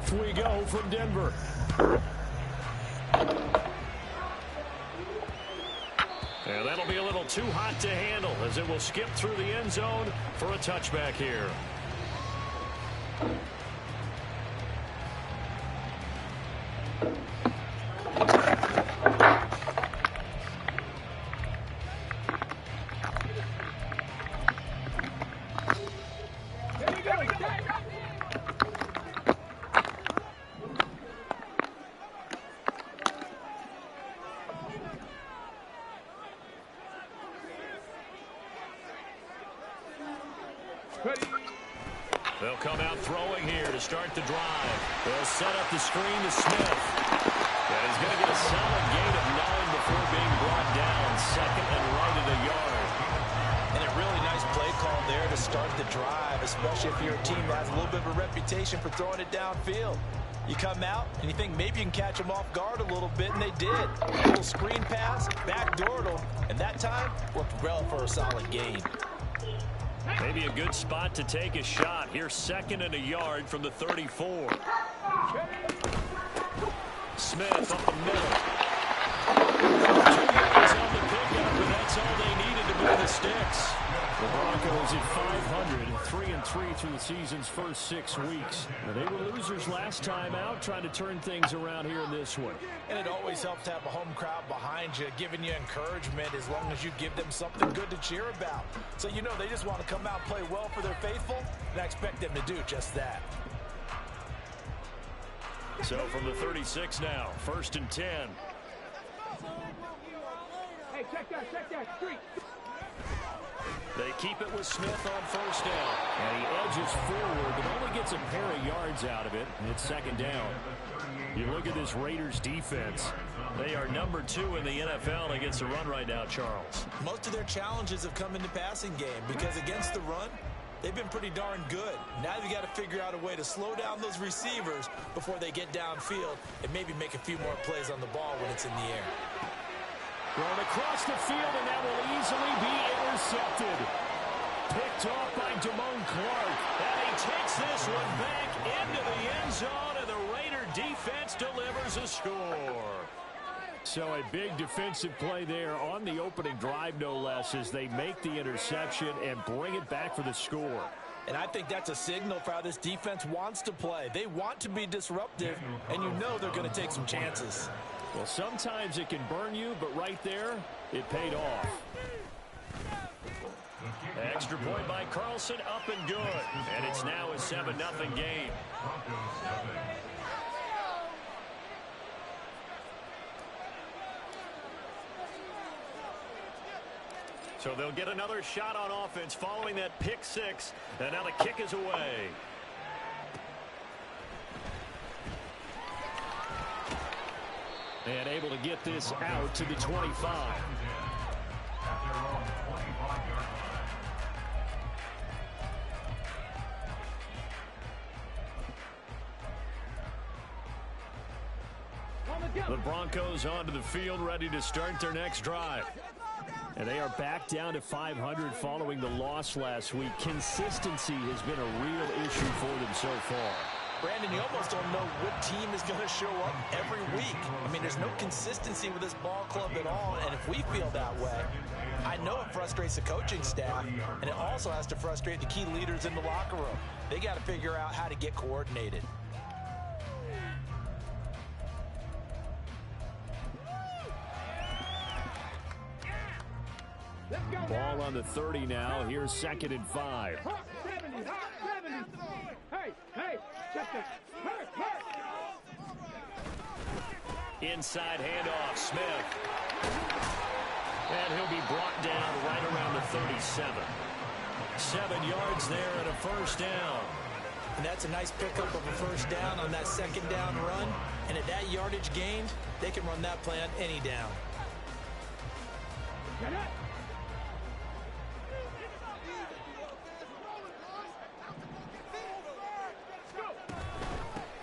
Off we go from Denver. And that'll be a little too hot to handle as it will skip through the end zone for a touchback here. They'll come out throwing here to start the drive. They'll set up the screen to Smith. And he's going to get a solid gain of 9 before being brought down. Second and right at a yard. And a really nice play call there to start the drive, especially if you're a team that has a little bit of a reputation for throwing it downfield. You come out and you think maybe you can catch them off guard a little bit, and they did. A little screen pass, backdoored them, and that time worked well for a solid gain. Maybe a good spot to take a shot. Here's second and a yard from the 34. Smith up the middle. 2 yards on the pickup, and that's all they needed to move the sticks. The Broncos at 500, 3-3 through the season's first 6 weeks. They were losers last time out, trying to turn things around here in this one. And it always helps to have a home crowd behind you, giving you encouragement as long as you give them something good to cheer about. So you know they just want to come out and play well for their faithful, and I expect them to do just that. So from the 36 now, 1st and 10. Hey, check that street. They keep it with Smith on 1st down. And he edges forward, but only gets a pair of yards out of it. And it's 2nd down. You look at this Raiders defense. They are number 2 in the NFL against the run right now, Charles. Most of their challenges have come in the passing game because against the run, they've been pretty darn good. Now they've got to figure out a way to slow down those receivers before they get downfield and maybe make a few more plays on the ball when it's in the air. Thrown across the field, and that will easily be intercepted. Picked off by Damone Clark. And he takes this one back into the end zone, and the Raider defense delivers a score. So a big defensive play there on the opening drive, no less, as they make the interception and bring it back for the score. And I think that's a signal for how this defense wants to play. They want to be disruptive, and you know they're going to take some chances. Well, sometimes it can burn you, but right there, it paid off. Extra point by Carlson, up and good. And it's now a 7-0 game. So they'll get another shot on offense following that pick 6. And now the kick is away. And able to get this out to the 25. The Broncos onto the field, ready to start their next drive. And they are back down to 500 following the loss last week. Consistency has been a real issue for them so far. Brandon, you almost don't know what team is going to show up every week. I mean, there's no consistency with this ball club at all, and if we feel that way, I know it frustrates the coaching staff, and it also has to frustrate the key leaders in the locker room. They got to figure out how to get coordinated. Ball on the 30 now. Here's 2nd and 5. 70. Hey, check this. Inside handoff, Smith. And he'll be brought down right around the 37. 7 yards there and a 1st down. And that's a nice pickup of a 1st down on that 2nd down run. And at that yardage gained, they can run that play on any down. Get it.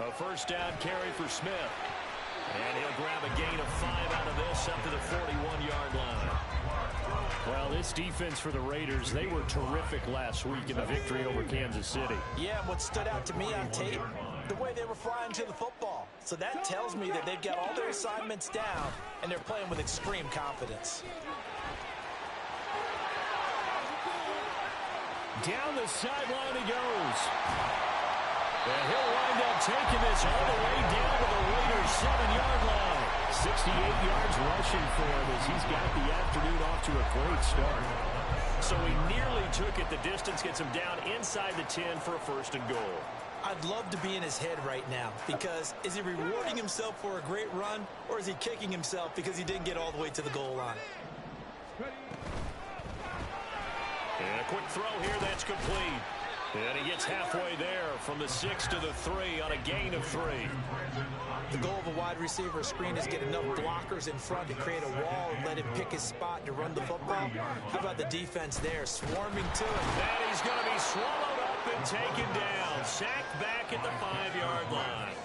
A 1st down carry for Smith. And he'll grab a gain of 5 out of this up to the 41-yard line. Well, this defense for the Raiders, they were terrific last week in the victory over Kansas City. Yeah, what stood out to me on tape, the way they were flying to the football. So that tells me that they've got all their assignments down, and they're playing with extreme confidence. Down the sideline he goes. And he'll wind up taking this all the way down to the Raiders' 7-yard line. 68 yards rushing for him as he's got the afternoon off to a great start. So he nearly took it the distance, gets him down inside the 10 for a 1st and goal. I'd love to be in his head right now, because is he rewarding himself for a great run, or is he kicking himself because he didn't get all the way to the goal line? And a quick throw here that's complete. And he gets halfway there from the 6 to the 3 on a gain of 3. The goal of a wide receiver screen is get enough blockers in front to create a wall and let him pick his spot to run the football. How about the defense there, swarming to him? And he's going to be swallowed up and taken down. Sacked back at the 5-yard line.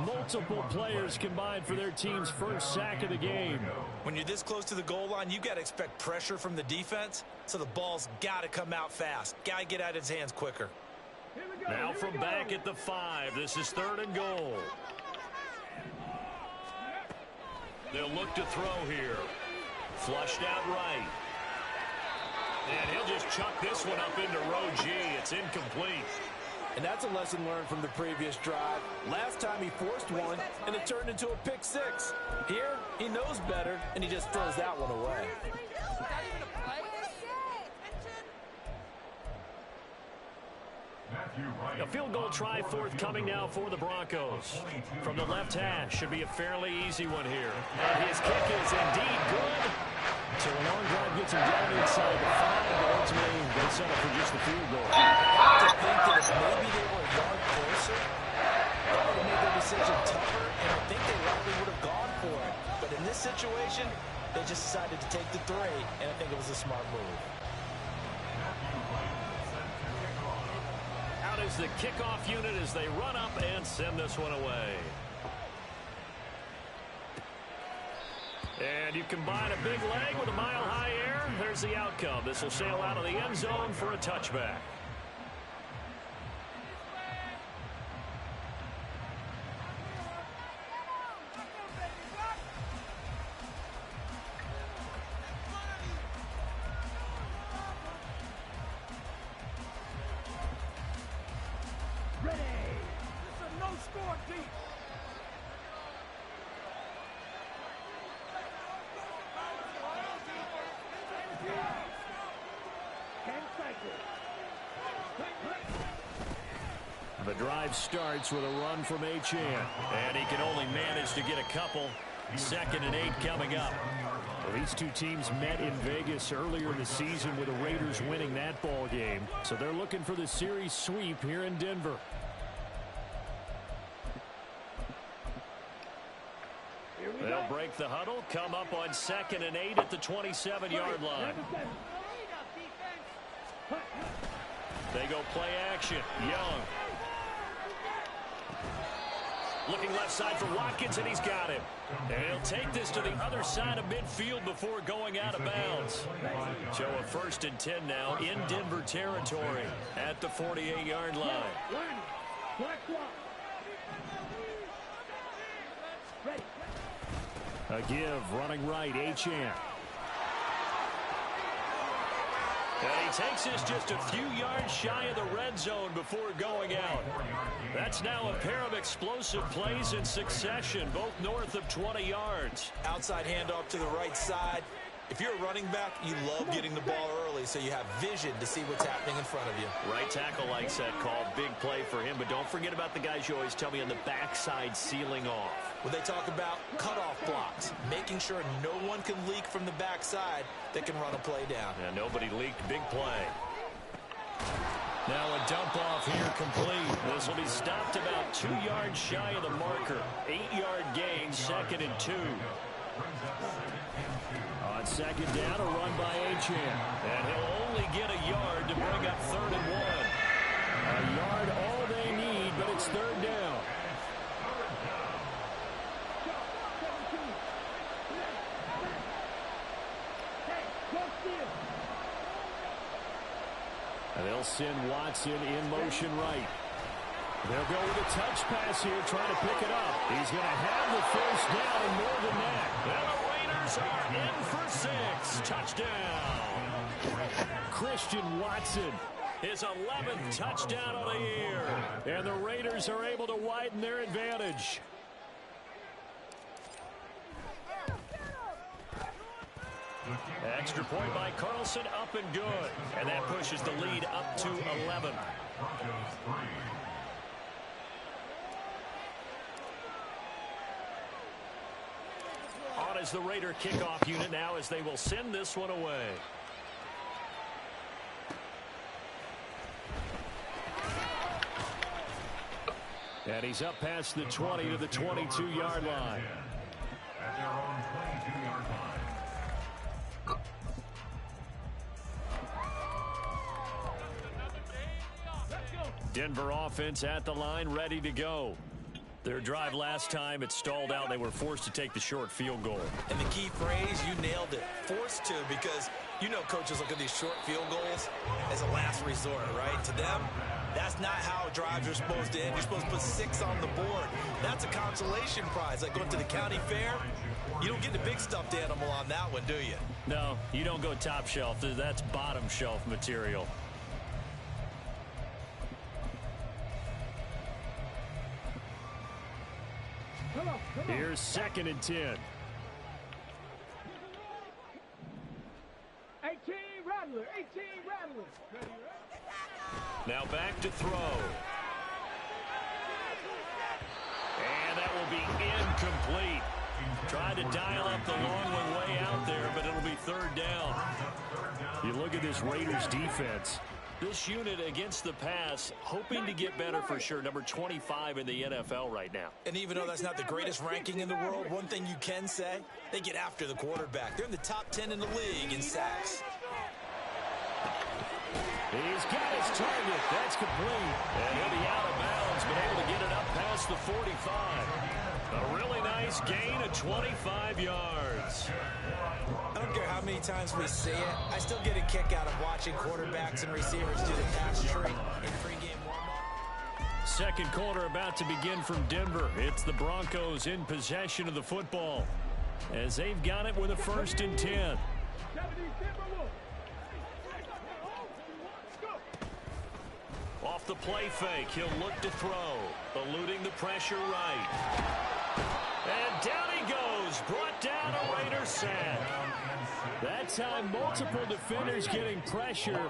Multiple players combined for their team's first sack of the game. When you're this close to the goal line, you got to expect pressure from the defense, so the ball's got to come out fast. Got to get out of his hands quicker. Now from back at the 5, this is 3rd and goal. They'll look to throw here. Flushed out right. And he'll just chuck this one up into row G. It's incomplete. And that's a lesson learned from the previous drive. Last time he forced one, and it turned into a pick 6. Here, he knows better, and he just throws that one away. A field goal try forthcoming now for the Broncos. From the left hash, should be a fairly easy one here. And his kick is indeed good. So a long drive gets him down inside the 5, but ultimately they settle for just the field goal. I have to think that if maybe they were a yard closer, that would have made their decision tougher, and I think they likely would have gone for it. But in this situation, they just decided to take the 3, and I think it was a smart move. Out is the kickoff unit as they run up and send this one away. And you combine a big leg with a mile-high air, there's the outcome. This will sail out of the end zone for a touchback. Ready. It's a no-score deep. The drive starts with a run from Achane. And he can only manage to get a couple. 2nd and 8 coming up. Well, these two teams met in Vegas earlier in the season with the Raiders winning that ball game. So they're looking for the series sweep here in Denver. They'll break the huddle, come up on 2nd and 8 at the 27-yard line. They go play action. Young. Looking left side for Watkins, and he's got him. And he'll take this to the other side of midfield before going out of bounds. So a 1st and 10 now in Denver territory at the 48-yard line. A give, running right, Achane. And he takes this just a few yards shy of the red zone before going out. That's now a pair of explosive plays in succession, both north of 20 yards. Outside handoff to the right side. If you're a running back, you love getting the ball early so you have vision to see what's happening in front of you. Right tackle likes that call. Big play for him, but don't forget about the guys you always tell me on the backside sealing off. When they talk about cutoff blocks, making sure no one can leak from the backside that can run a play down. Yeah, nobody leaked. Big play. Now a dump off here complete. This will be stopped about 2 yards shy of the marker. 8-yard gain, 2nd and 2. On 2nd down, a run by Achane. And he'll only get a yard to bring up 3rd and 1. A yard all they need, but it's 3rd down. And they'll send Watson in motion right. They'll go with a touch pass here, trying to pick it up. He's going to have the first down and more than that. And the Raiders are in for 6. Touchdown. Christian Watson, his 11th touchdown of the year. And the Raiders are able to widen their advantage. Extra point by Carlson, up and good. And that pushes the lead up to 11. On is the Raider kickoff unit now as they will send this one away. And he's up past the 20 to the 22-yard line. At their own 22-yard line. Denver offense at the line, ready to go. Their drive last time, it stalled out. They were forced to take the short field goal. And the key phrase, you nailed it. Forced to, because you know coaches look at these short field goals as a last resort, right? To them, that's not how drives are supposed to end. You're supposed to put 6 on the board. That's a consolation prize. Like going to the county fair, you don't get the big stuffed animal on that one, do you? No, you don't go top shelf. That's bottom shelf material. Here's 2nd and 10. 18 Rattler, 18 Rattler. Now back to throw. And that will be incomplete. Tried to dial up the long one way out there, but it'll be 3rd down. You look at this Raiders defense. This unit against the pass, hoping to get better for sure. Number 25 in the NFL right now. And even though that's not the greatest ranking in the world, one thing you can say, they get after the quarterback. They're in the top 10 in the league in sacks. He's got his target. That's complete. And he'll be out of bounds, but able to get it up past the 45. A really nice gain of 25 yards. I don't care how many times we see it. I still get a kick out of watching quarterbacks and receivers do the pass tree in pregame warm-up. Second quarter about to begin from Denver. It's the Broncos in possession of the football as they've got it with a 1st and 10. Off the play fake, he'll look to throw, eluding the pressure right. And down he goes, brought down a Raider sack. That time, multiple defenders getting pressure,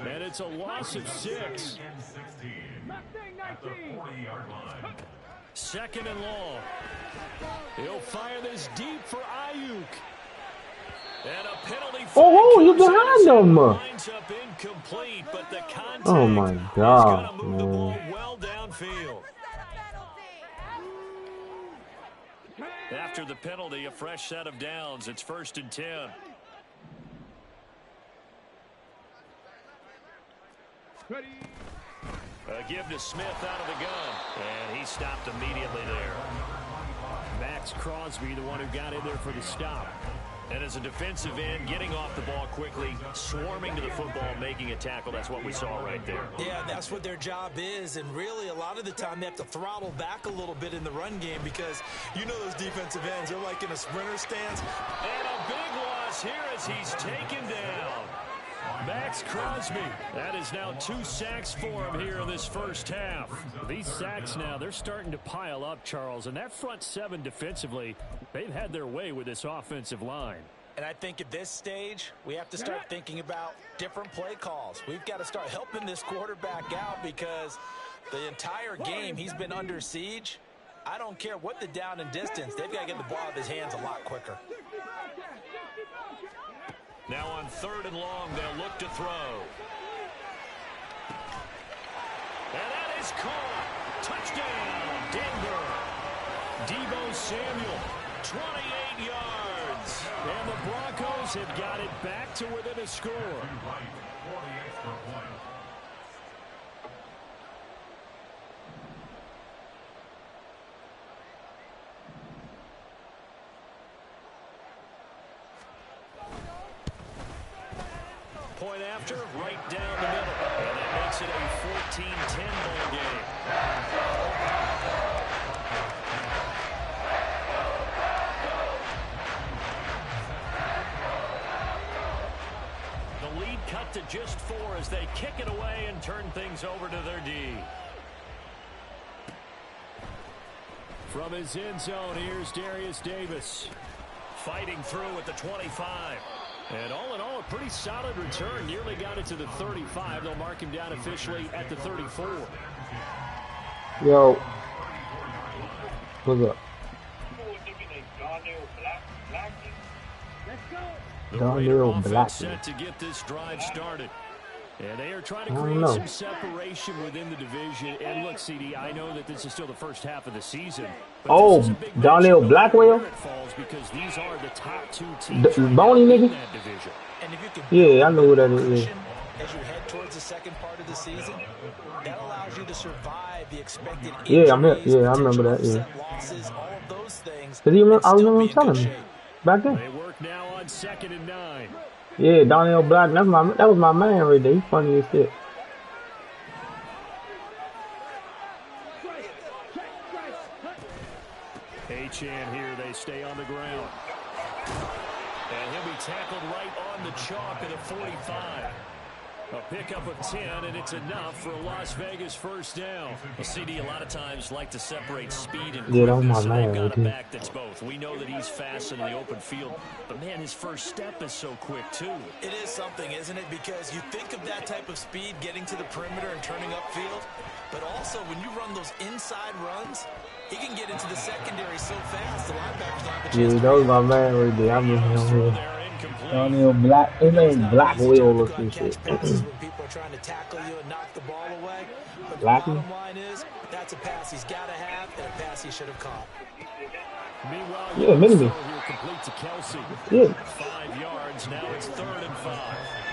and it's a loss of 6. 2nd and long. He'll fire this deep for Ayuk. And a penalty. Oh, you're behind them. Lines up incomplete, but the contact Oh my God, is going to move the ball well downfield. After the penalty, a fresh set of downs. It's 1st and 10. A give to Smith out of the gun. And he stopped immediately there. Max Crosby, the one who got in there for the stop. And as a defensive end, getting off the ball quickly, swarming to the football, making a tackle. That's what we saw right there. Yeah, that's what their job is. And really, a lot of the time, they have to throttle back a little bit in the run game because you know those defensive ends, they're like in a sprinter stance. And a big loss here as he's taken down. Max Crosby. That is now 2 sacks for him here in this first half. These sacks now, they're starting to pile up, Charles. And that front 7 defensively, they've had their way with this offensive line. And I think at this stage, we have to start thinking about different play calls. We've got to start helping this quarterback out because the entire game he's been under siege. I don't care what the down and distance. They've got to get the ball out of his hands a lot quicker. Now on 3rd and long, they'll look to throw. And that is caught. Touchdown, Denver. Deebo Samuel, 28 yards. And the Broncos have got it back to within a score. point after, right down the middle. And that makes it a 14-10 ball game. The lead cut to just 4 as they kick it away and turn things over to their D. From his end zone, here's Darius Davis. Fighting through at the 25. And all in all, a pretty solid return. Nearly got it to the 35. They'll mark him down officially at the 34. Yo. What's up? The Raider offense set to get this drive started. And they are trying to create some separation within the division. And look, CD, I know that this is still the first half of the season. Oh, Donnell Blackwell? Because these are the top 2 teams Boney in nigga? that division. And if you can Yeah, I know who that is. as you head towards the second part of the season, that allows you to survive the expected Yeah, I injuries, remember that. potential Yeah. upset losses, all of those things. I remember him telling me back They then. work now on 2nd and 9. Yeah, Donnell Black. That was my man right there. He's funny as shit. H-Chan here, they stay on the ground. And he'll be tackled right on the chalk at a 45. A pickup of 10, and it's enough for a Las Vegas first down. Well, CD, a lot of times like to separate speed and quickness, and they've got a back that's both. We know that he's fast in the open field, but man, his first step is so quick, too. It is something, isn't it? Because you think of that type of speed getting to the perimeter and turning upfield, but also when you run those inside runs, he can get into the secondary so fast, the linebackers don't have a chance to that was my man right there. I remember him. Donnell Black. His name Blackwell or some shit. When people are trying to tackle you and knock the ball away. But the Blackie? bottom line is, that's a pass he's got to have and a pass he should have caught. Meanwhile, Yeah, mini-me. complete to Kelsey. Yeah. 5 yards, now it's 3rd and 5.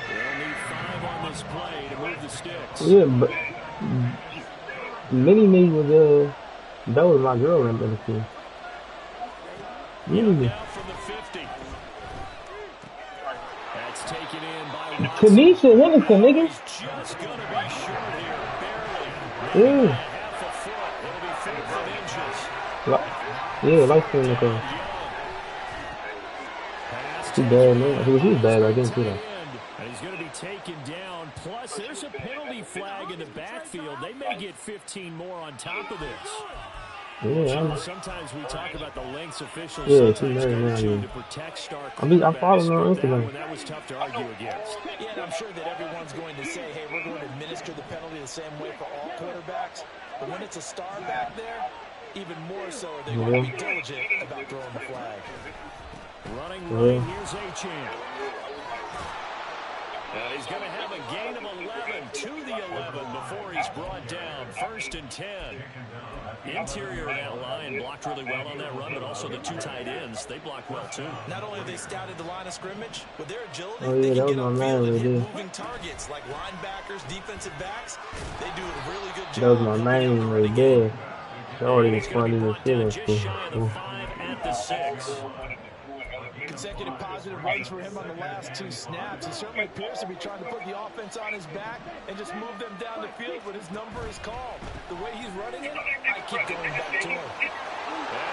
They'll need 5 on this play to move the sticks. Yeah, but Mini-Me was that was my girl in the team. Mini-Me. Now from the 50. That's taken in by Watson. Kanisha Henderson, nigga. He's just going to be short here, barely. Yeah. Half a foot. It'll be 5th and inches. Yeah, light skin looking. Too bad, man. He was bad, I guess, too, though. And he's going to be taken down. Plus, there's a penalty flag in the backfield. They may get 15 more on top of this. Yeah, sometimes we talk about the lengths officials sometimes go to protect star I follow him on Instagram. that was tough to argue against. Yeah, and I'm sure that everyone's going to say, hey, we're going to administer the penalty the same way for all quarterbacks. But when it's a star back there, even more so are they going to be diligent about throwing the flag. Running right, here's H-Chan. And he's going to have a gain of 11 to the 11 before he's brought down. 1st and 10. Interior of that line blocked really well on that run, but also the 2 tight ends, they blocked well too. Not only have they scouted the line of scrimmage, with their agility, Oh, yeah, they can get that was on my field man and right hit there. moving targets like linebackers, defensive backs. They do a really good job. That was my man right there. That was funny as shit. Just shy of the 5 at the 6. Consecutive positive runs for him on the last 2 snaps. He certainly appears to be trying to put the offense on his back and just move them down the field when his number is called. The way he's running it, I keep going back to him. And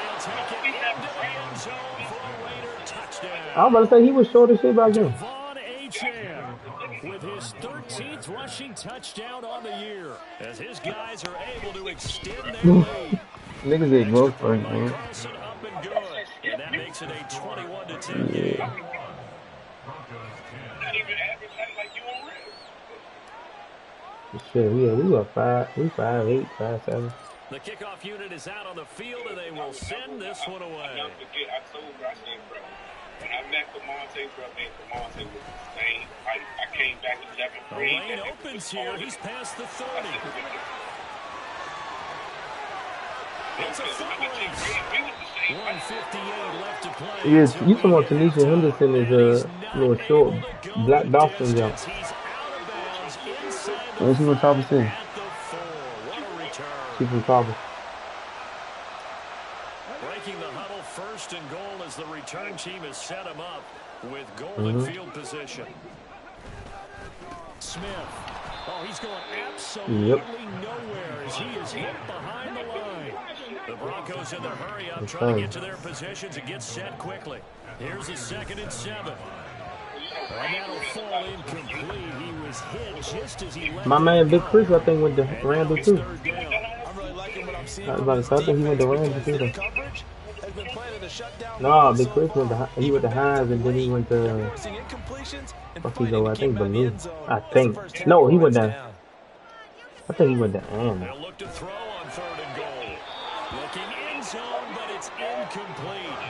he'll take it into the end zone for a Raider touchdown. I was about to say he was short as shit back then. Devon Achane with his 13th rushing touchdown on the year as his guys are able to extend their lead. Niggas ain't growth first, man. Carlson up and good, and that makes it a 21-10 game. Shit, we were 5'8", 5'7". The kickoff unit is out on the field, and they will send this one away. I told her, I said, bro, when I met Camonte, bro, man, Camonte was the same. I came back in 11th grade. The lane opens here. He's past the 30. It's a foot race. 1:58 left to play. Yes, you talking about Tanisha Henderson is little short black Dawson jump. He's out of bounds inside the Let's see what Topper said. at the 4. What a return. She from Topper. Breaking the huddle, 1st and goal as the return team has set him up with goal in field position. Smith. Oh, he's going absolutely Yep. nowhere as he is hit behind the line. The Broncos in the hurry up, trying to get to their positions and get set quickly. Here's a 2nd and 7. And that'll fall incomplete. He was hit just as he let My man Big Chris, I think, went to Randall too. I'm really liking what I'm seeing I was from about to this say, I think he went to defense Randall because too. their coverage has been playing to shut down No, runs Big so Chris went far. to Hines and then he went They're to forcing incompletions and what's he fighting go? to I keep think him in the Baloo. end zone. I As the think first half no, he went winds to. down. I think he went to Ann. They'll look to throw on 3rd and goal. Looking end zone, but it's incomplete.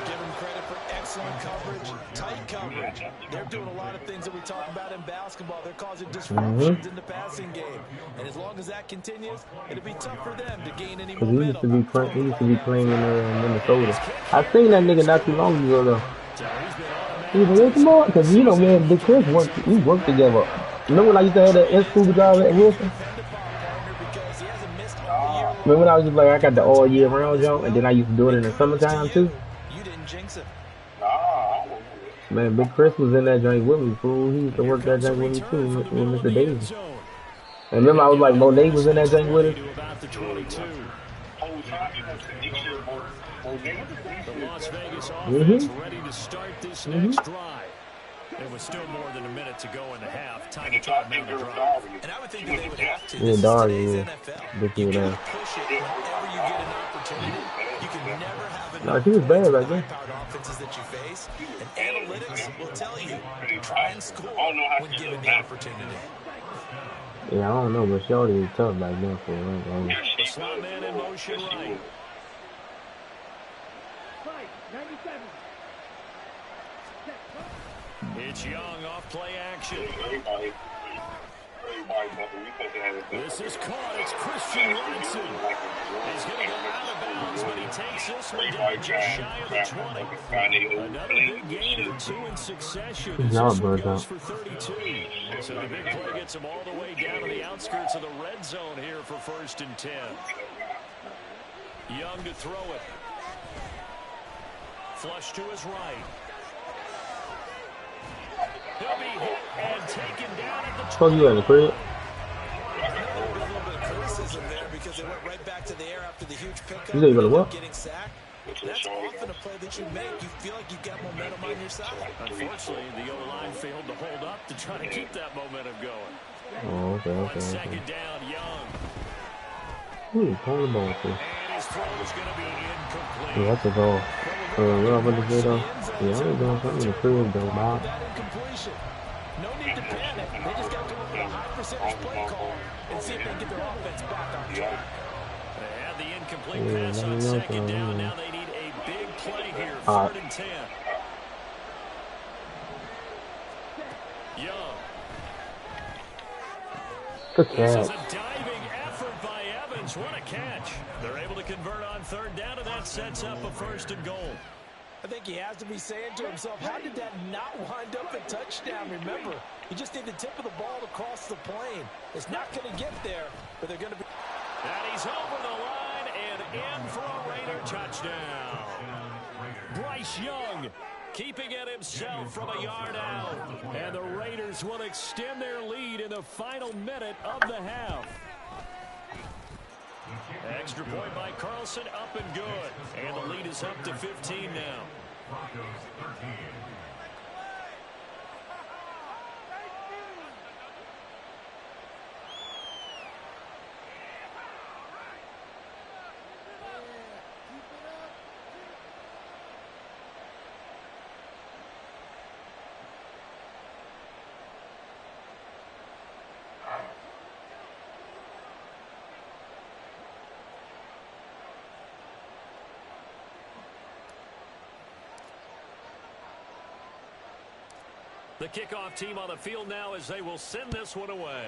Give them credit for excellent coverage, tight coverage. They're doing a lot of things that we talk about in basketball. They're causing disruptions in the passing game. And as long as that continues, it'll be tough for them to gain any Cause momentum. he used to be playing in Minnesota. I seen that nigga not too long ago though. He was like, come on, cause you know, man, Big Chris we worked together. Remember when I used to have that in-school job at Wilson? Remember when I was just like, I got the all year round job, and then I used to do it in the summertime too? You didn't jinx it. Man, Big Chris was in that joint with me, fool. He used to work that joint with me too, with Mr. Davis. And remember I was like, Monet was in that joint with us? The Las Vegas offense ready to start this next drive. There was still more than a minute to go in the half. Time to time out the drive. And I would think that they would have to. Yeah, This is dog, today's yeah. NFL. This You is gotta that. push it whenever you get an opportunity. You can never have No, enough he was bad points back with then. high-powered offenses that you face. And analytics will tell you, try and score when given the opportunity. Yeah, I don't know, but Shorty was tough back then for real. The slot man in motion right. Fight, 97. It's Young off play action. This is caught. It's Christian Watson. He's going to go out of bounds, but he takes this one down just shy of the 20. Another big gain or 2 in succession. As this one goes for 32. So the big play gets him all the way down to the outskirts of the red zone here for 1st and 10. Young to throw it. Flush to his right. He'll be hit and taken down at the 20. Oh, you at the crib? A little bit of criticism there because they went right back to the air after the huge pickup. You know you gonna what? Getting sacked. That's often a play that you make. You feel like you've got momentum on your side. Unfortunately, the O-line failed to hold up to try to keep that momentum going. Oh, okay. 2nd down, Young. Who is calling the ball for? And his throw is going to be incomplete. Yeah, that's a goal. What I'm gonna say though? Yeah, I ain't doing something in the crib though, Bob. That incompletion. No need to panic. They just got to go with a high percentage play call and see if they can get their offense back on track. They had the incomplete pass on 2nd down. Now they need a big play here. 3rd and 10. Young. Good This is catch. a diving effort by Evans. What a catch. They're able to convert on 3rd down, and that sets up a 1st and goal. I think he has to be saying to himself, how did that not wind up a touchdown? Remember, you just need the tip of the ball to cross the plane. It's not going to get there, but they're going to be. And he's over the line and in for a Raider touchdown. Bryce Young keeping it himself from a yard out. And the Raiders will extend their lead in the final minute of the half. Extra point by Carlson, up and good. And the lead is up to 15 now. Broncos 13. The kickoff team on the field now as they will send this one away.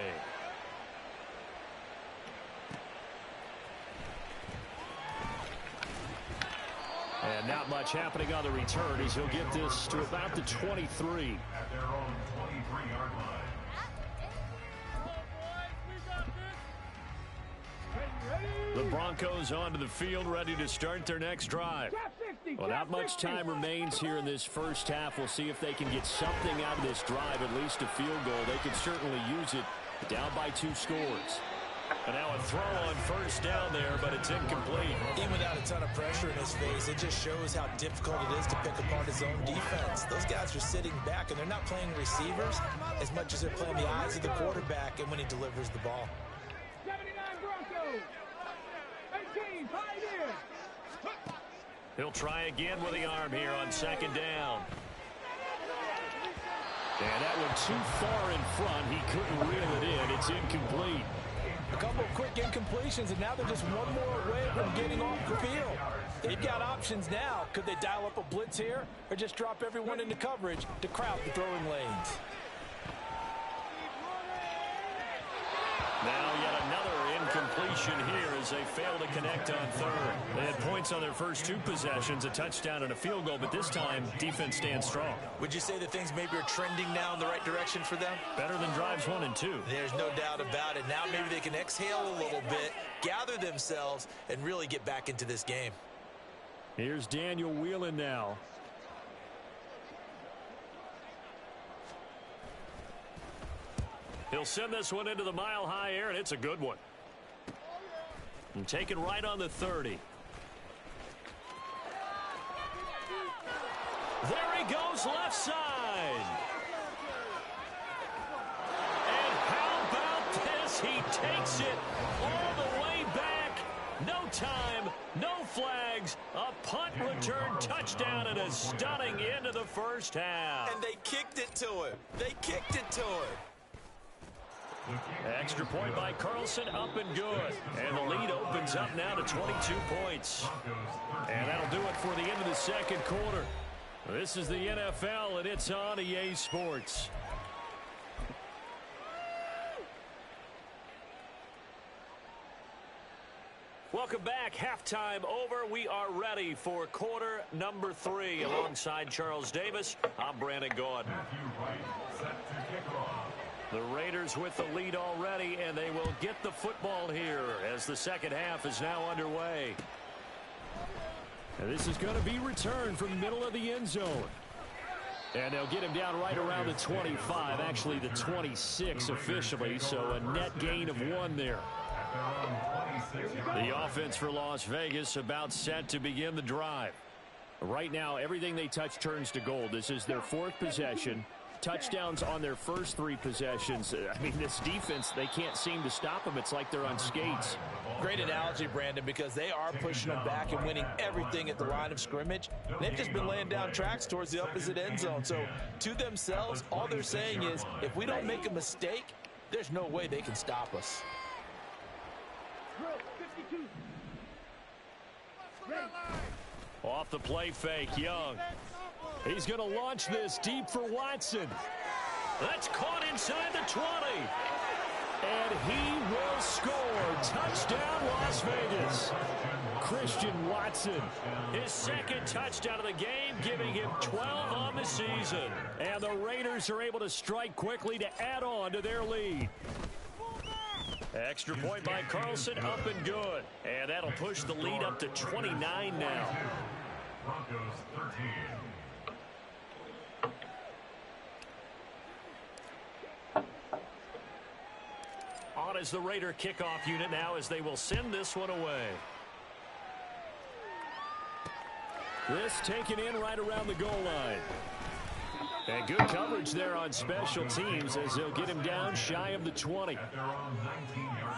And not much happening on the return as he'll get this to about the 23. At their own 23-yard line. The Broncos onto the field ready to start their next drive. Drop 50. Well, not much time remains here in this first half. We'll see if they can get something out of this drive, at least a field goal. They could certainly use it. Down by 2 scores. And now a throw on first down there, but it's incomplete. Even without a ton of pressure in his face, it just shows how difficult it is to pick apart his own defense. Those guys are sitting back, and they're not playing receivers as much as they're playing the eyes of the quarterback and when he delivers the ball. 79 Broncos. 18 Pioneers. He'll try again with the arm here on second down. And that one too far in front. He couldn't reel it in. It's incomplete. A couple of quick incompletions, and now they're just one more away from getting off the field. They've got options now. Could they dial up a blitz here or just drop everyone into coverage to crowd the throwing lanes? Now yet another incompletion here as they fail to connect on third. They had points on their first 2 possessions, a touchdown and a field goal, but this time defense stands strong. Would you say that things maybe are trending now in the right direction for them? Better than drives 1 and 2. There's no doubt about it. Now maybe they can exhale a little bit, gather themselves, and really get back into this game. Here's Daniel Whelan now. He'll send this one into the mile-high air, and it's a good one. And taken right on the 30. There he goes, left side. And how about this? He takes it all the way back. No time, no flags. A punt return touchdown and a stunning end of the first half. And they kicked it to him. They kicked it to him. Extra point by Carlson, up and good. And the lead opens up now to 22 points. And that'll do it for the end of the second quarter. This is the NFL, and it's on EA Sports. Welcome back. Halftime over. We are ready for quarter number 3. Alongside Charles Davis, I'm Brandon Gordon. The Raiders with the lead already, and they will get the football here as the second half is now underway. And this is going to be returned from the middle of the end zone. And they'll get him down right around the 25, actually the 26 officially, so a net gain of 1 there. The offense for Las Vegas about set to begin the drive. Right now, everything they touch turns to gold. This is their 4th possession. Touchdowns on their first 3 possessions. I mean, this defense, they can't seem to stop them. It's like they're on skates. Great analogy, Brandon, because they are pushing them back and winning everything at the line of scrimmage. They've just been laying down tracks towards the opposite end zone. So, to themselves, all they're saying is, if we don't make a mistake, there's no way they can stop us. 52. Off the play fake, Young. He's going to launch this deep for Watson. That's caught inside the 20. And he will score. Touchdown, Las Vegas. Christian Watson, his 2nd touchdown of the game, giving him 12 on the season. And the Raiders are able to strike quickly to add on to their lead. Extra point by Carlson, up and good. And that'll push the lead up to 29 now. Broncos 13. On is the Raider kickoff unit now as they will send this one away. This taken in right around the goal line. And good coverage there on special teams as they'll get him down shy of the 20. At their own 19-yard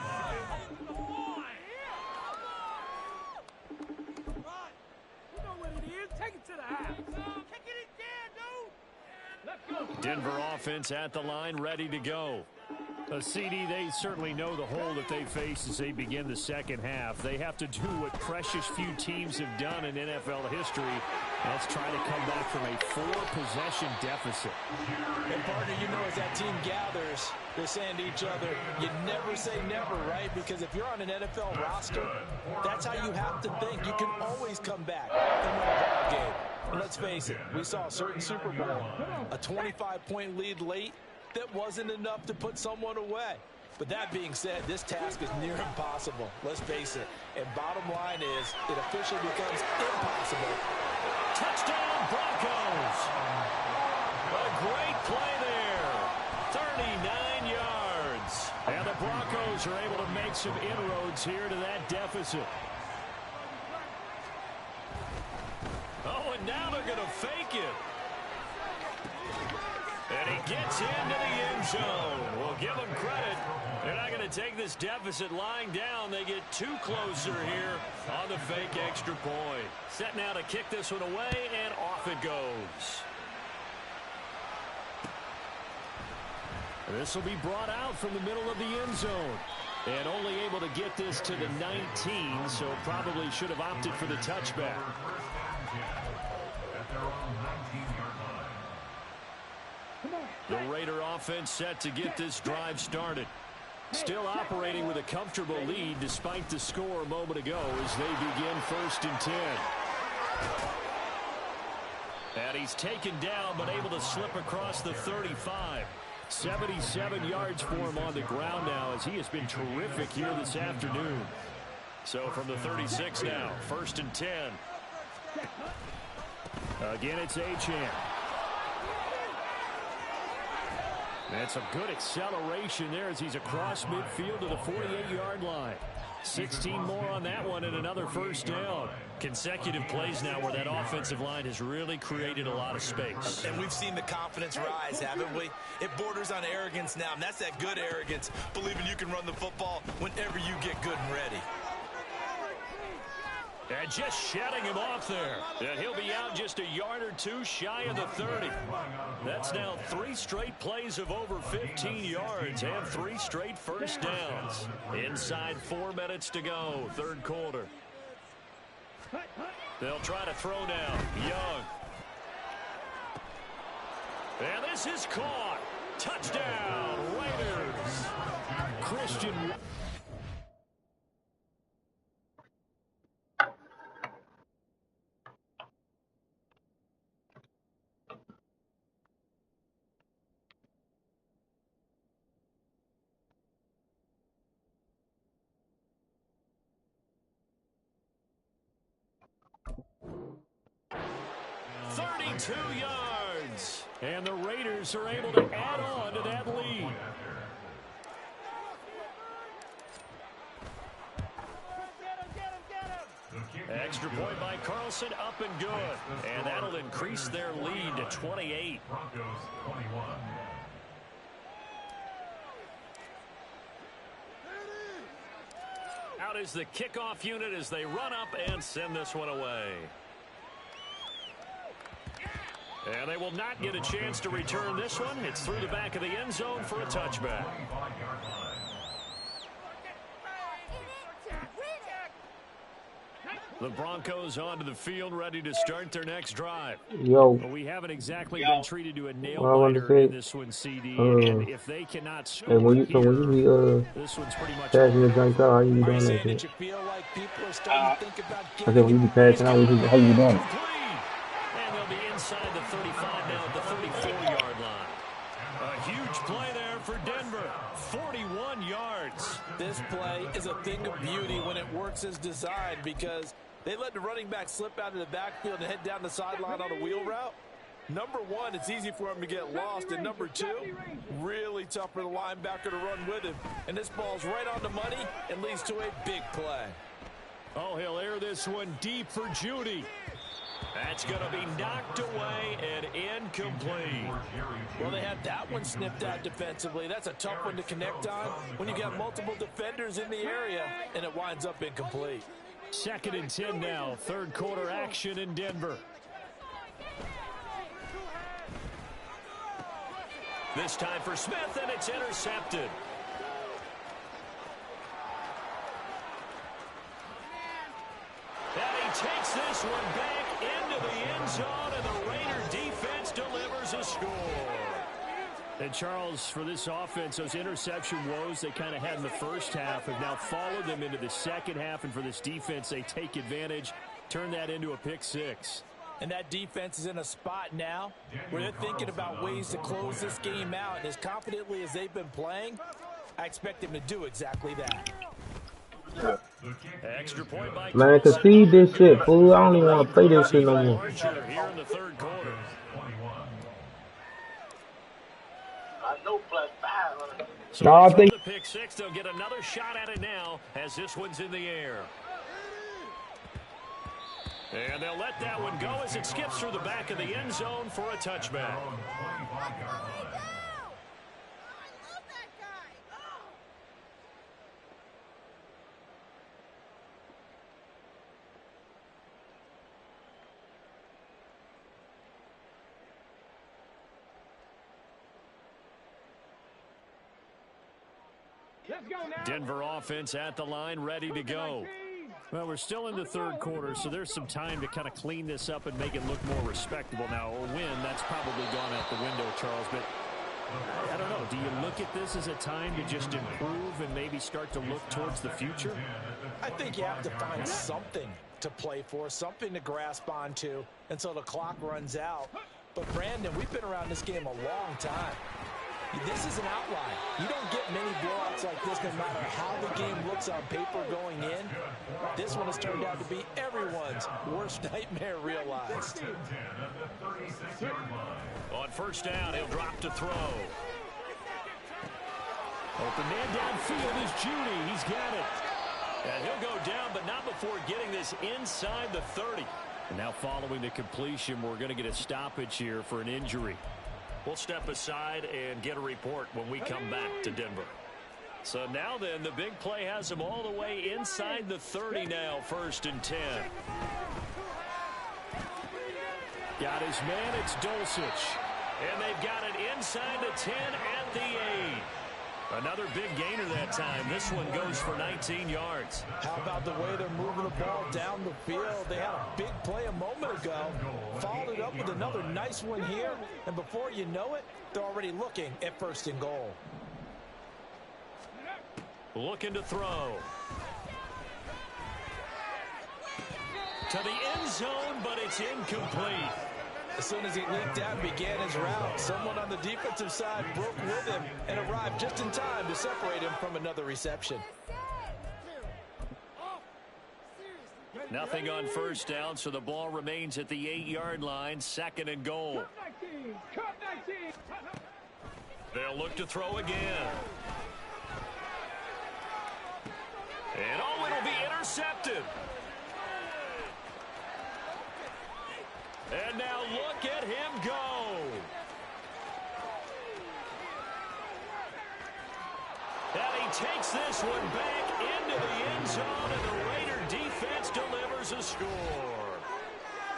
line. You know what it is. Take it to the house. Kick it in there, dude. Let's go. Denver offense at the line, ready to go. CD, they certainly know the hole that they face as they begin the second half. They have to do what precious few teams have done in NFL history. That's try to come back from a 4-possession deficit. And partner, you know, as that team gathers, they're saying to each other, you never say never, right? Because if you're on an NFL roster, that's how you have to think. You can always come back and win a ball game. And let's face it, we saw a certain Super Bowl, a 25-point lead late that wasn't enough to put someone away. But that being said, this task is near impossible. Let's face it. And bottom line is, it officially becomes impossible. Touchdown, Broncos. A great play there. 39 yards. And the Broncos are able to make some inroads here to that deficit. Oh, and now they're going to fake it. And he gets into the end zone. We'll give them credit. They're not going to take this deficit lying down. They get too closer here on the fake extra point. Set now to kick this one away, and off it goes. This will be brought out from the middle of the end zone. And only able to get this to the 19, so probably should have opted for the touchback. The Raider offense set to get this drive started. Still operating with a comfortable lead despite the score a moment ago as they begin 1st and 10. And he's taken down but able to slip across the 35. 77 yards for him on the ground now as he has been terrific here this afternoon. So from the 36 now, 1st and 10. Again, it's Achane. That's some good acceleration there as he's across midfield to the 48-yard line. 16 more on that one and another 1st down. Consecutive plays now where that offensive line has really created a lot of space. And we've seen the confidence rise, haven't we? It borders on arrogance now, and that's that good arrogance, believing you can run the football whenever you get good and ready. And just shutting him off there. And he'll be out just a yard or two shy of the 30. That's now 3 straight plays of over 15 yards and 3 straight 1st downs. Inside 4 minutes to go, 3rd quarter. They'll try to throw now. Young. And this is caught. Touchdown, Raiders. Christian. Yards. And the Raiders are able to add on to that lead. Extra point by Carlson, up and good. And that'll increase their lead to 28. Broncos 21. Out is the kickoff unit as they run up and send this one away. And they will not get a chance to return this one. It's through the back of the end zone for a touchback. The Broncos onto the field, ready to start their next drive. Yo. But we haven't exactly been treated to a nail-biter in this one, CD. And if they cannot score when you be this one's pretty much passing the junk out, how you be doing that shit? Did you feel like people are starting to think about I said when you be passing out, how you be doing it? And they'll be inside the 35 now at the 34-yard line. A huge play there for Denver. 41 yards. This play is a thing of beauty when it works as designed because they let the running back slip out of the backfield and head down the sideline on a wheel route. Number one, it's easy for him to get lost. And number two, really tough for the linebacker to run with him. And this ball's right on the money and leads to a big play. Oh, he'll air this one deep for Judy. That's going to be knocked away and incomplete. Well, they had that one snipped out defensively. That's a tough one to connect on when you got multiple defenders in the area, and it winds up incomplete. 2nd and 10 now. 3rd quarter action in Denver. This time for Smith, and it's intercepted. And he takes this one back into the end zone, and the Raider defense delivers a score. And Charles, for this offense, those interception woes they kind of had in the first half have now followed them into the second half, and for this defense, they take advantage, turn that into a pick six. And that defense is in a spot now where they're thinking about ways to close this game out. And as confidently as they've been playing, I expect him to do exactly that. Extra point by Man, Coulson. concede this shit, fool. I don't even want to play this shit no more. Archer here in the third quarter. So No, I from think. the pick six, they'll get another shot at it now as this one's in the air. And they'll let that one go as it skips through the back of the end zone for a touchback. Denver offense at the line, ready to go. Well, we're still in the third quarter, so there's some time to kind of clean this up and make it look more respectable. Now, a win, that's probably gone out the window, Charles, but I don't know. Do you look at this as a time to just improve and maybe start to look towards the future? I think you have to find something to play for, something to grasp onto until the clock runs out. But, Brandon, we've been around this game a long time. This is an outlier. You don't get many blowouts like this no matter how the game looks on paper going in. This one has turned out to be everyone's worst nightmare realized. On first down, he'll drop to throw. Open man downfield is Judy. He's got it. And he'll go down, but not before getting this inside the 30. And now following the completion, we're going to get a stoppage here for an injury. We'll step aside and get a report when we come back to Denver. So now then, the big play has him all the way inside the 30 now, 1st and 10. Got his man, it's Dulcich. And they've got it inside the 10 at the 8. Another big gainer that time. This one goes for 19 yards. How about the way they're moving the ball down the field? They had a big play a moment ago. Followed it up with another nice one here. And before you know it, they're already looking at 1st and goal. Looking to throw. To the end zone, but it's incomplete. As soon as he leaked out and began his route, someone on the defensive side broke with him and arrived just in time to separate him from another reception. Nothing on first down, so the ball remains at the 8-yard line, 2nd and goal. They'll look to throw again. And oh, it'll be intercepted. And now look at him go. And he takes this one back into the end zone, and the Raider defense delivers a score.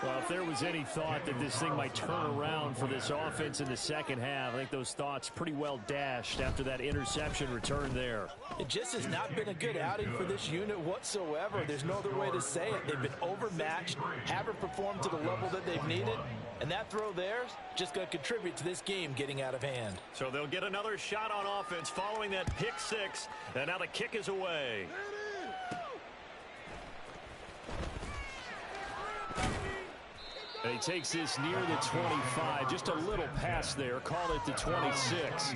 Well, if there was any thought that this thing might turn around for this offense in the second half, I think those thoughts pretty well dashed after that interception return there. It just has not been a good outing for this unit whatsoever. There's no other way to say it. They've been overmatched, haven't performed to the level that they've needed, and that throw there is just going to contribute to this game getting out of hand. So they'll get another shot on offense following that pick six, and now the kick is away. And he takes this near the 25, just a little pass there, call it the 26.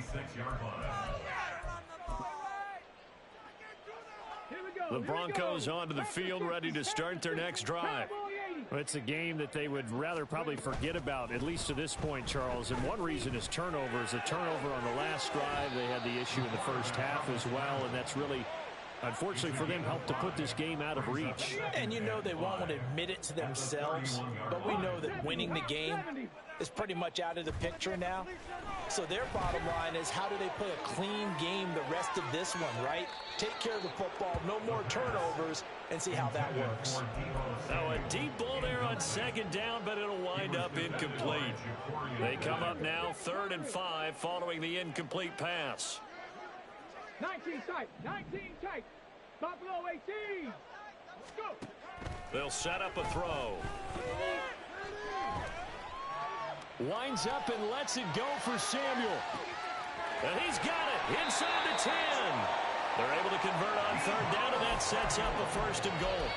The Broncos onto the field, ready to start their next drive. Well, it's a game that they would rather probably forget about, at least to this point, Charles. And one reason is turnovers. A turnover on the last drive. They had the issue in the first half as well, and that's really, unfortunately for them, helped to put this game out of reach. And you know they won't want to admit it to themselves, but we know that winning the game is pretty much out of the picture now. So their bottom line is, how do they play a clean game the rest of this one, right? Take care of the football, no more turnovers, and see how that works. Now a deep ball there on 2nd down, but it'll wind up incomplete. They come up now 3rd and 5 following the incomplete pass. 19 tight, 19 tight. Buffalo 18. Let's go. They'll set up a throw. Winds up and lets it go for Samuel. And he's got it inside the 10. They're able to convert on 3rd down, and that sets up a 1st and goal.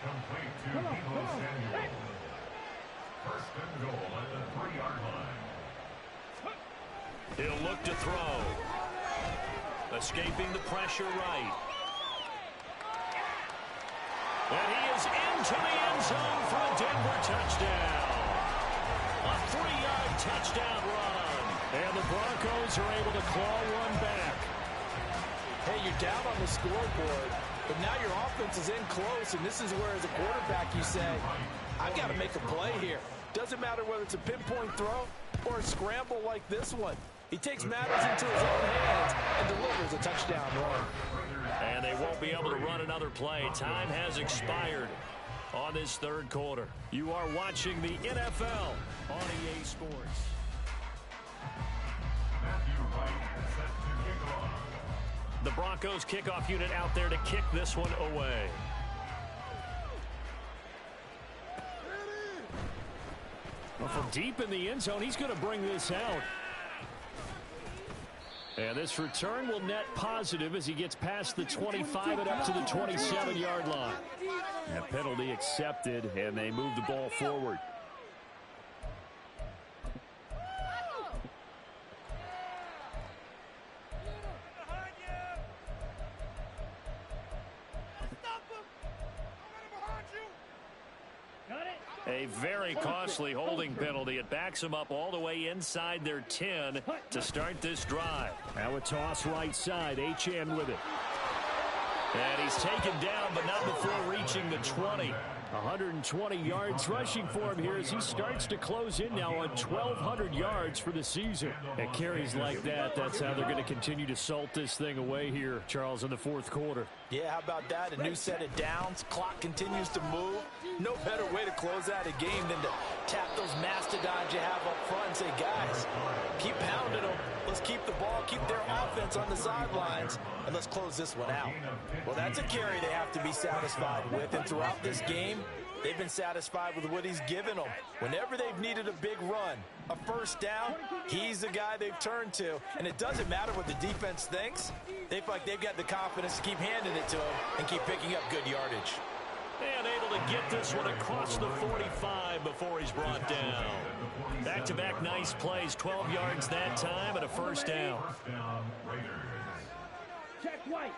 Complete to Debo Samuel. 1st and goal at the 3-yard line. He'll look to throw. Escaping the pressure right. And he is into the end zone for a Denver touchdown. A 3-yard touchdown run. And the Broncos are able to claw one back. Hey, you're down on the scoreboard, but now your offense is in close, and this is where, as a quarterback, you say, I've got to make a play here. Doesn't matter whether it's a pinpoint throw or a scramble like this one. He takes matters into his own hands and delivers a touchdown run. And they won't be able to run another play. Time has expired on this third quarter. You are watching the NFL on EA Sports. The Broncos kickoff unit out there to kick this one away. Well, from deep in the end zone, he's going to bring this out. And this return will net positive as he gets past the 25 and up to the 27-yard line. And penalty accepted, and they move the ball forward. A very costly holding penalty. It backs them up all the way inside their 10 to start this drive. Now a toss right side. Achane with it. And he's taken down, but not before reaching the 20. 120 yards rushing for him here as he starts to close in now on 1,200 yards for the season. At carries like that, that's how they're going to continue to salt this thing away here, Charles, in the fourth quarter. Yeah, how about that? A new set of downs. Clock continues to move. No better way to close out a game than to tap those mastodons you have up front and say, guys, keep pounding them. Let's keep the ball, keep their offense on the sidelines, and let's close this one out. Well, that's a carry they have to be satisfied with, and throughout this game, they've been satisfied with what he's given them. Whenever they've needed a big run, a first down, he's the guy they've turned to. And it doesn't matter what the defense thinks. They feel like they've got the confidence to keep handing it to him and keep picking up good yardage. And able to get this one across the 45 before he's brought down. Back-to-back nice plays, 12 yards that time and a first down. Check white.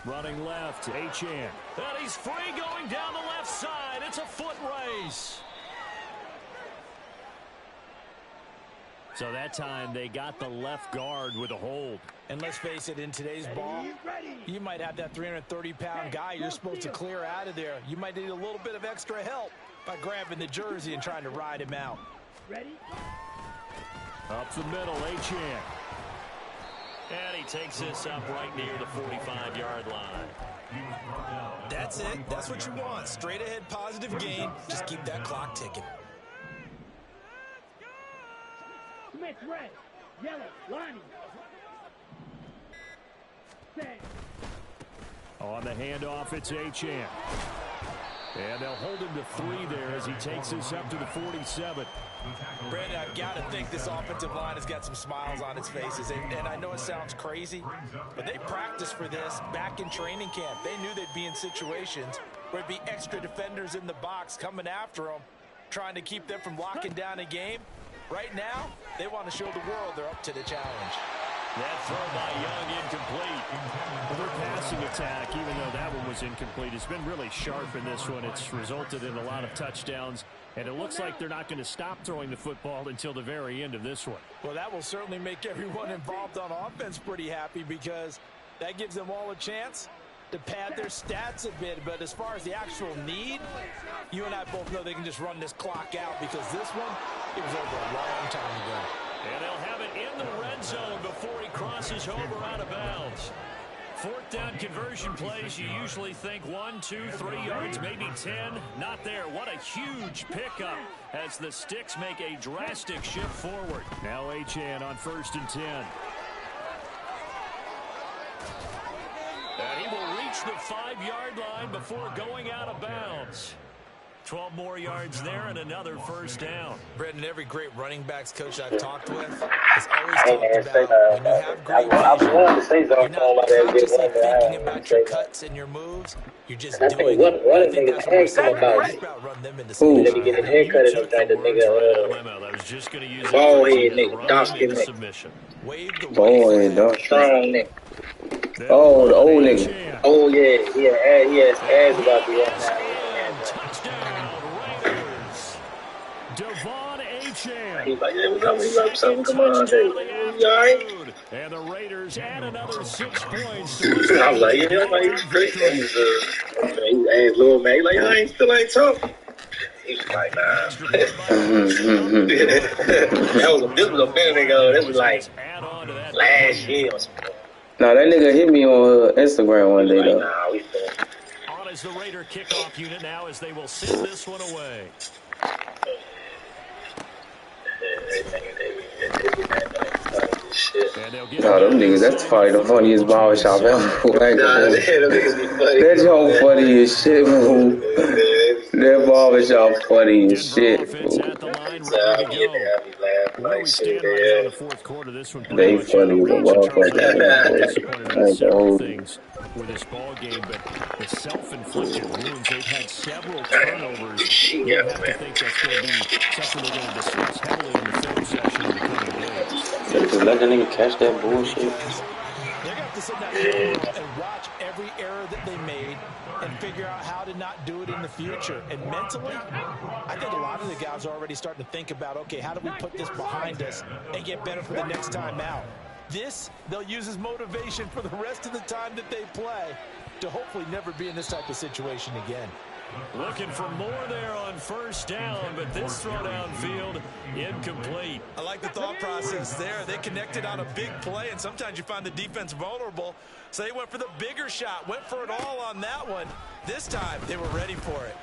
Running left, Achane. And he's free going down the left side. It's a foot race. So that time they got the left guard with a hold. And let's face it, in today's ball, you might have that 330-pound guy you're supposed to clear out of there. You might need a little bit of extra help by grabbing the jersey and trying to ride him out. Ready? Up the middle, Achane. And he takes this up right near the 45-yard line. That's it. That's what you want. Straight ahead positive gain. Just keep that clock ticking. Smith red. Yellow. Lonnie. On the handoff, it's Achane. And they'll hold him to 3 there as he takes this up to the 47. Brandon, I've got to think this offensive line has got some smiles on its faces. And I know it sounds crazy, but they practiced for this back in training camp. They knew they'd be in situations where there'd be extra defenders in the box coming after them, trying to keep them from locking down a game. Right now, they want to show the world they're up to the challenge. That throw by Young incomplete. Well, their passing attack, even though that one was incomplete, has been really sharp in this one. It's resulted in a lot of touchdowns, and it looks like they're not going to stop throwing the football until the very end of this one. Well, that will certainly make everyone involved on offense pretty happy because that gives them all a chance to pad their stats a bit. But as far as the actual need, you and I both know they can just run this clock out because this one, it was over a long time ago. And they'll have it in the red zone before he crosses over out of bounds. Fourth down conversion plays, you usually think 1, 2, 3 yards, maybe 10. Not there. What a huge pickup as the Sticks make a drastic shift forward. Now Achane on 1st and 10. And he will reach the 5-yard line before going out of bounds. 12 more yards there and another first down. Brendan, every great running backs coach I've talked with has always talked about when you have great vision, you're not consciously thinking about your cuts and your moves. You're just doing it. I think that's what we're saying about this route. Run them into space. Let me get his haircut and try to I was just going to use ball head nigga, dark skin nigga. submission. Ball head, dog. Strong nigga. Oh, the old nigga. Oh, yeah. He has ass about the Touchdown, Raiders. Devon Achane. He's like, yeah, what's up? Come on, Jay. You all right? And the Raiders add another 6 points. I was like, yeah, he's great. He asked Lil man, he's like, I still ain't talking. He was like, nah. This was a minute ago. This was like last year or something. Nah, that nigga hit me on Instagram one day, though. Nah, we still. On is the Raider kickoff unit now as they will send this one away. Nah, them niggas, that's probably the funniest barbershop ever. That joke funny as shit, fool. That barbershop funny as shit, fool. They funny with the motherfucker. With this ball game, but the self-inflicted wounds, they've had several turnovers. You have to think that's going to be something they're going to discuss heavily in the film session in the coming days. Just let that nigga catch that bullshit. They're going to have to sit down and watch every error that they made and figure out how to not do it in the future. And mentally, I think a lot of the guys are already starting to think about, okay, how do we put this behind us and get better for the next time out? This, they'll use as motivation for the rest of the time that they play to hopefully never be in this type of situation again. Looking for more there on first down, but this throw downfield incomplete. I like the thought process there. They connected on a big play, and sometimes you find the defense vulnerable. So they went for the bigger shot, went for it all on that one. This time, they were ready for it.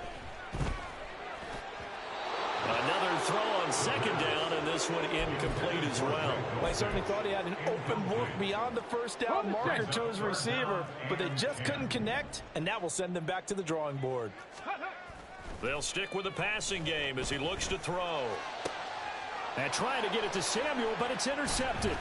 Another throw on second down, and this one incomplete as well. I certainly thought he had an open look beyond the first down marker to his receiver, but they just couldn't connect, and that will send them back to the drawing board. They'll stick with the passing game as he looks to throw. And trying to get it to Samuel, but it's intercepted.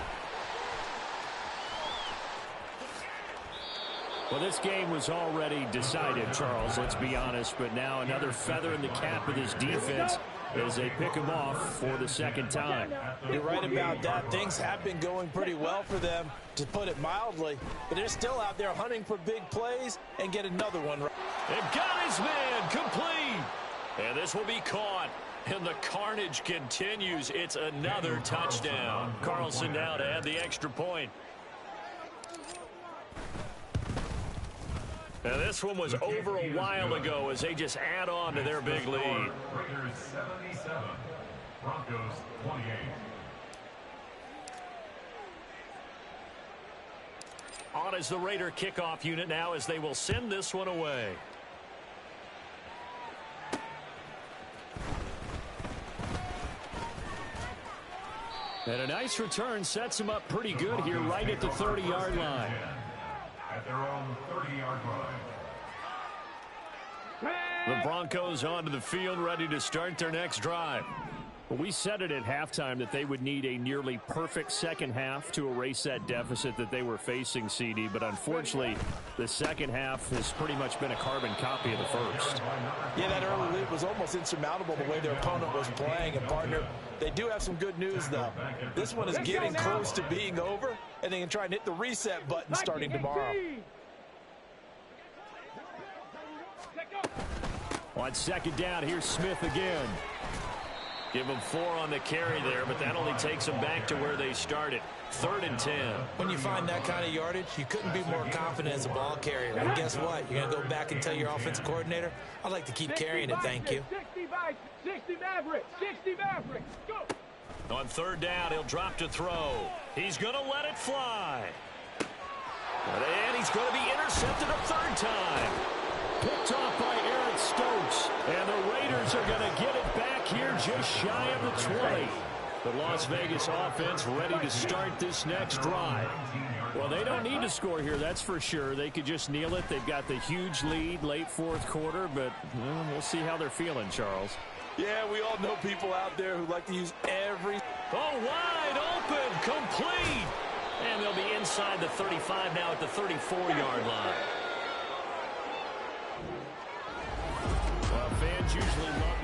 Well, this game was already decided, Charles, let's be honest, but now another feather in the cap of this defense as they pick him off for the second time. You're right about that. Things have been going pretty well for them, to put it mildly, but they're still out there hunting for big plays and get another one right. They've got his man complete. And this will be caught. And the carnage continues. It's another touchdown. Carlson now to add the extra point. Now this one was over a while ago as they just add on to their big lead. Raiders 77, Broncos 28. On is the Raider kickoff unit now as they will send this one away. And a nice return sets him up pretty good here right at the 30-yard line. At their own 30-yard line. The Broncos onto the field ready to start their next drive. Well, we said it at halftime that they would need a nearly perfect second half to erase that deficit that they were facing, CD. But unfortunately, the second half has pretty much been a carbon copy of the first. Yeah, that early lead was almost insurmountable the way their opponent was playing. And, partner, they do have some good news, though. This one is getting close to being over, and they can try and hit the reset button starting tomorrow. On second down, here's Smith again. Give them 4 on the carry there, but that only takes them back to where they started. 3rd and 10. When you find that kind of yardage, you couldn't be more confident as a ball carrier. And guess what? You're going to go back and tell your offensive coordinator, I'd like to keep carrying it, thank you. 60 Mavericks, 60 Mavericks, go! On 3rd down, he'll drop to throw. He's going to let it fly. And he's going to be intercepted a 3rd time. Picked off by Eric Stokes. And the Raiders are going to get it back here just shy of the 20. The Las Vegas offense ready to start this next drive. Well, they don't need to score here, that's for sure. They could just kneel it. They've got the huge lead late fourth quarter, but we'll see how they're feeling, Charles. Yeah, we all know people out there who like to use every... Oh, wide open, complete. And they'll be inside the 35 now at the 34-yard line. Well, fans usually love